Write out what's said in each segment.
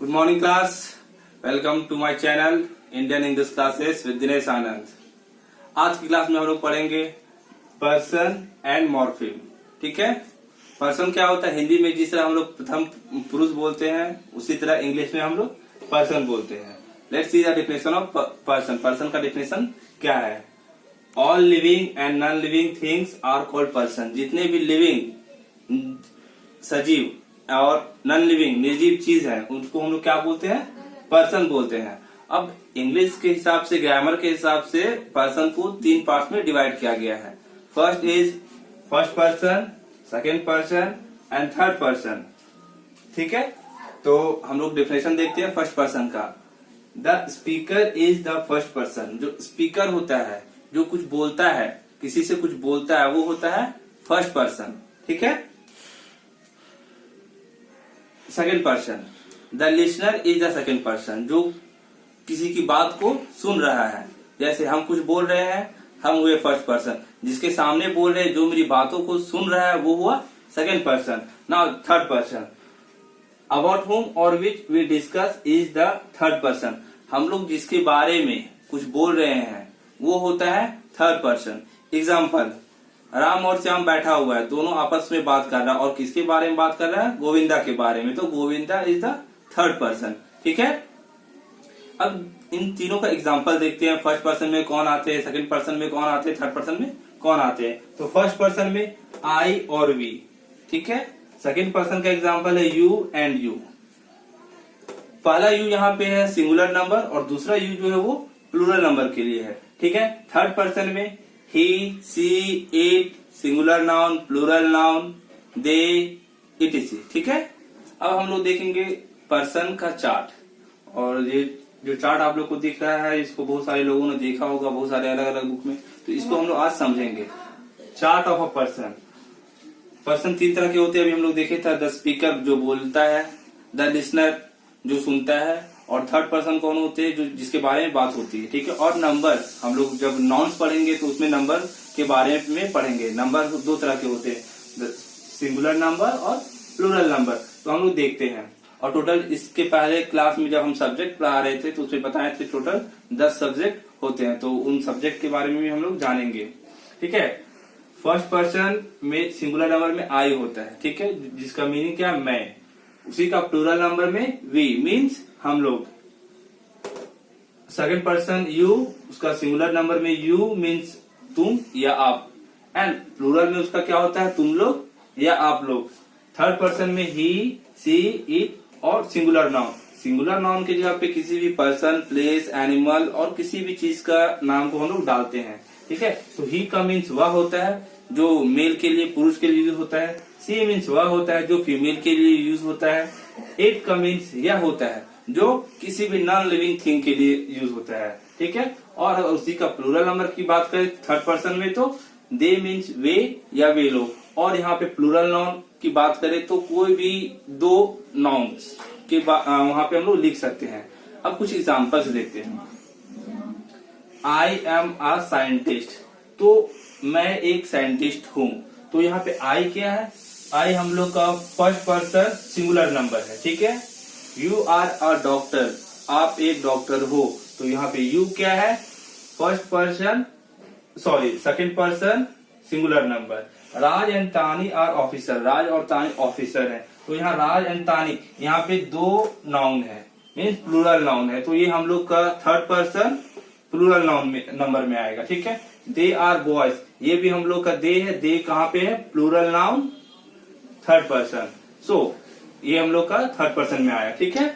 Good morning class, welcome to my channel Indian English classes with Dinesh Anand. आज की class में हम लोग पढ़ेंगे पर्सन एंड मॉर्फिम। ठीक है, पर्सन क्या होता है हिंदी में, जिस तरह हम लोग प्रथम पुरुष बोलते हैं उसी तरह इंग्लिश में हम लोग पर्सन बोलते हैं। Let's see the definition of person. Person का डेफिनेशन क्या है? All living and non living things are called person. जितने भी लिविंग सजीव और नॉन लिविंग निर्जीव चीज है उनको हम लोग क्या बोलते हैं? पर्सन बोलते हैं। अब इंग्लिश के हिसाब से, ग्रामर के हिसाब से पर्सन को 3 पार्ट्स में डिवाइड किया गया है। First is first person, second person and third person. ठीक है, तो हम लोग डेफिनेशन देखते हैं फर्स्ट पर्सन का। The speaker is the first person. जो स्पीकर होता है, जो कुछ बोलता है, किसी से कुछ बोलता है, वो होता है फर्स्ट पर्सन। ठीक है, second person the listener is the second person. जो किसी की बात को सुन रहा है, जैसे हम कुछ बोल रहे हैं, हम हुए फर्स्ट पर्सन। जिसके सामने बोल रहे हैं, जो मेरी बातों को सुन रहा है, वो हुआ second person. Now third person about whom और which we discuss is the third person. हम लोग जिसके बारे में कुछ बोल रहे हैं वो होता है थर्ड पर्सन। एग्जाम्पल, राम और श्याम बैठा हुआ है, दोनों आपस में बात कर रहा है, और किसके बारे में बात कर रहा है? गोविंदा के बारे में। तो Govinda is the third person. ठीक है, अब इन तीनों का एग्जांपल देखते हैं। फर्स्ट पर्सन में कौन आते हैं, सेकंड पर्सन में कौन आते हैं, थर्ड पर्सन में कौन आते हैं। तो फर्स्ट पर्सन में आई और वी। ठीक है, सेकंड पर्सन का एग्जांपल है यू एंड यू। पहला यू यहाँ पे है सिंगुलर नंबर, और दूसरा यू जो है वो प्लूरल नंबर के लिए है। ठीक है, थर्ड पर्सन में he, she, it, singular noun, plural noun, they, etc. ठीक है, अब हम लोग देखेंगे पर्सन का चार्ट। और ये जो चार्ट आप लोग को दिख रहा है, इसको बहुत सारे लोगों ने देखा होगा, बहुत सारे अलग अलग बुक में। तो इसको हम लोग आज समझेंगे। Chart of a person. Person 3 तरह के होते हैं, अभी हम लोग देखे था। द स्पीकर जो बोलता है, द लिसनर जो सुनता है, और थर्ड पर्सन कौन होते हैं? जो जिसके बारे में बात होती है। ठीक है, और नंबर, हम लोग जब नॉन्स पढ़ेंगे तो उसमें नंबर के बारे में पढ़ेंगे। नंबर 2 तरह के होते हैं, सिंगुलर नंबर और प्लूरल नंबर। तो हम लोग देखते हैं। और टोटल इसके पहले क्लास में जब हम सब्जेक्ट पढ़ा रहे थे तो उसमें बताए थे टोटल 10 सब्जेक्ट होते हैं। तो उन सब्जेक्ट के बारे में भी हम लोग जानेंगे। ठीक है, फर्स्ट पर्सन में सिंगुलर नंबर में आई होता है। ठीक है, जिसका मीनिंग क्या है? मैं। उसी का प्लूरल नंबर में वी मीन्स हम लोग। सेकंड पर्सन यू, उसका सिंगुलर नंबर में यू मीन्स तुम या आप, एंड प्लूरल में उसका क्या होता है? तुम लोग या आप लोग। थर्ड पर्सन में ही, सी, इट और सिंगुलर नाउन। सिंगुलर नाउन के जगह पे किसी भी पर्सन, प्लेस, एनिमल और किसी भी चीज का नाम को हम लोग डालते हैं। ठीक है, तो ही का मीन्स वह होता है जो मेल के लिए, पुरुष के लिए यूज होता है। सी मीन्स वह होता है जो फीमेल के लिए यूज होता है। इट का मीन्स यह होता है जो किसी भी नॉन लिविंग थिंग के लिए यूज होता है। ठीक है, और उसी का प्लूरल नंबर की बात करें थर्ड पर्सन में तो दे मीन्स वे या वे लोग। और यहाँ पे प्लूरल नाउन की बात करें तो कोई भी 2 नाउन्स के वहां पे हम लोग लिख सकते हैं। अब कुछ एग्जांपल्स देखते हैं। आई एम अ साइंटिस्ट, तो मैं एक साइंटिस्ट हूँ। तो यहाँ पे आई क्या है? आई हम लोग का फर्स्ट पर्सन सिंगुलर नंबर है। ठीक है, यू आर अ डॉक्टर, आप एक डॉक्टर हो। तो यहाँ पे यू क्या है? First person, sorry second person singular number. Raj and तानी आर ऑफिसर, राज और तानी ऑफिसर है। तो यहाँ राज एंड तानी, यहाँ पे 2 नाउन है, मीन्स प्लूरल नाउन है। तो ये हम लोग का थर्ड पर्सन प्लूरल नाउन में नंबर में आएगा। ठीक है, दे आर बॉयज, ये भी हम लोग का दे है। दे कहाँ पे है? Plural noun third person. So ये हम लोग का थर्ड पर्सन में आया। ठीक है,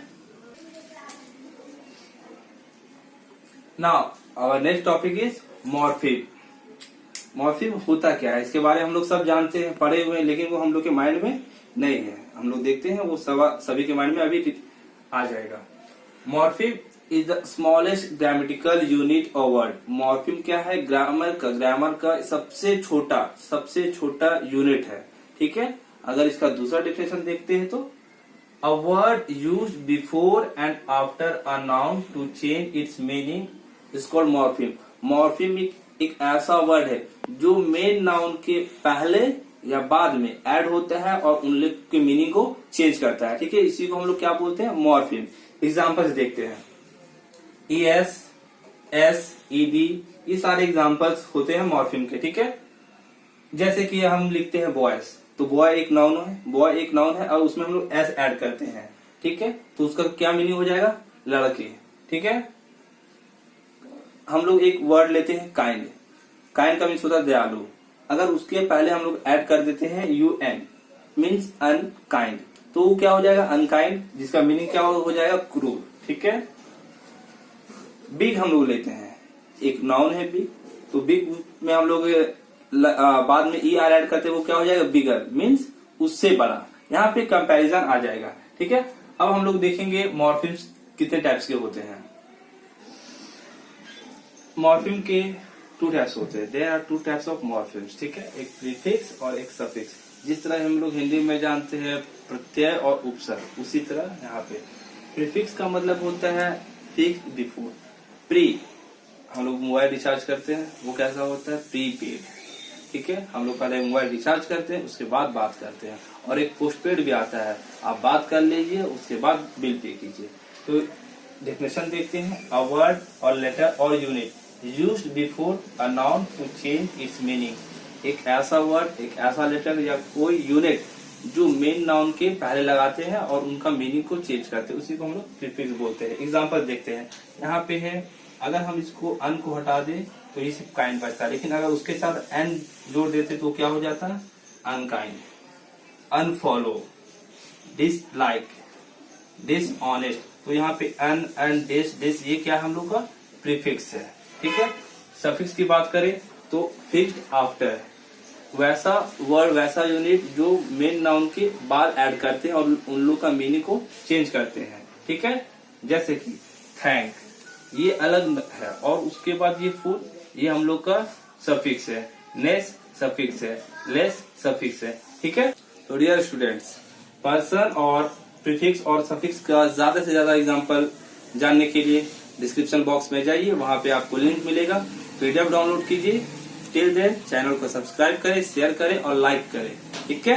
now our next topic is morpheme. Morpheme होता क्या है? इसके बारे में हम लोग सब जानते हैं, पढ़े हुए हैं, लेकिन वो हम लोग के माइंड में नहीं है। हम लोग देखते हैं, वो सभी के माइंड में अभी आ जाएगा। Morpheme is the smallest grammatical unit of word. Morpheme क्या है? ग्रामर का सबसे छोटा यूनिट है। ठीक है, अगर इसका दूसरा डेफिनेशन देखते हैं तो a word used before and after a noun to change its meaning is called morpheme. Morpheme एक ऐसा वर्ड है जो मेन नाउन के पहले या बाद में ऐड होता है और उन लोग की मीनिंग को चेंज करता है। ठीक है, इसी को हम लोग क्या बोलते हैं, मॉर्फीम। एग्जाम्पल्स देखते हैं, ES, S, ED, ये सारे एग्जाम्पल्स होते हैं मॉर्फीम के। ठीक है, जैसे कि हम लिखते हैं बॉयज, तो बॉय एक नाउन है, बॉय एक नाउन है और उसमें हम लोग S ऐड करते हैं। ठीक है, तो उसका क्या मीनिंग हो जाएगा, लड़के। ठीक है, हम लोग एक वर्ड लेते हैं काइंड, काइंड का मीन्स होता है दयालु, अगर उसके पहले हम लोग ऐड कर देते हैं UN मीन्स अनकाइंड, तो वो क्या हो जाएगा, अनकाइंड, जिसका मीनिंग क्या हो जाएगा, क्रूर। ठीक है, बिग हम लोग लेते हैं, एक नाउन है बिग, तो बिग में हम लोग बाद में ER ऐड करते हैं, वो क्या हो जाएगा, बिगर मीन्स उससे बड़ा। यहाँ पे कंपैरिजन आ जाएगा। ठीक है, अब हम लोग देखेंगे मॉर्फिम्स कितने टाइप्स के होते हैं। मॉर्फिम के 2 टाइप्स होते हैं, देयर आर 2 टाइप्स ऑफ मॉर्फिम्स। ठीक है, एक प्रीफिक्स और एक सफिक्स। जिस तरह हम लोग हिंदी में जानते हैं प्रत्यय और उपसर्ग, उसी तरह यहाँ पे प्रीफिक्स का मतलब होता है फिक्स बिफोर। प्री, हम लोग मोबाइल रिचार्ज करते हैं, वो कैसा होता है, प्रीपेड। ठीक है, हम लोग पहले मोबाइल रिचार्ज करते हैं, उसके बाद बात करते हैं। और एक पोस्टपेड भी आता है, आप बात कर लीजिए, उसके बाद बिल पे कीजिए। तो डेफिनेशन देखते हैं, a word or letter or unit used before a noun to change its meaning. एक ऐसा वर्ड, एक ऐसा लेटर या कोई यूनिट जो मेन नाउन के पहले लगाते हैं और उनका मीनिंग को चेंज करते हैं, उसी को हम लोग प्रीफिक्स बोलते हैं। एग्जांपल देखते हैं, यहाँ पे है, अगर हम इसको अन को हटा दें तो ये सिर्फ काइंड बचता है, लेकिन अगर उसके साथ एन जोड़ देते तो क्या हो जाता है, अनकाइंड, अनफॉलो, डिसलाइक, डिसऑनेस्ट। तो यहाँ पे अन, डिस, ये क्या हम लोग का प्रीफिक्स है। ठीक है, सफिक्स की बात करें तो फिक्स्ड आफ्टर, वैसा वर्ड, वैसा यूनिट जो मेन नाउन के बाद ऐड करते हैं और उन लोग का मीनिंग को चेंज करते हैं। ठीक है, जैसे कि थैंक, ये अलग है, और उसके बाद ये फुल, ये हम लोग का सफिक्स है। नेस सफिक्स है, लेस सफिक्स है। ठीक है, तो डियर स्टूडेंट्स, पर्सन और प्रीफिक्स और सफिक्स का ज्यादा से ज्यादा एग्जांपल जानने के लिए डिस्क्रिप्शन बॉक्स में जाइए, वहां पे आपको लिंक मिलेगा, PDF डाउनलोड कीजिए। टिल देन चैनल को सब्सक्राइब करें, शेयर करें और लाइक करें। ठीक है।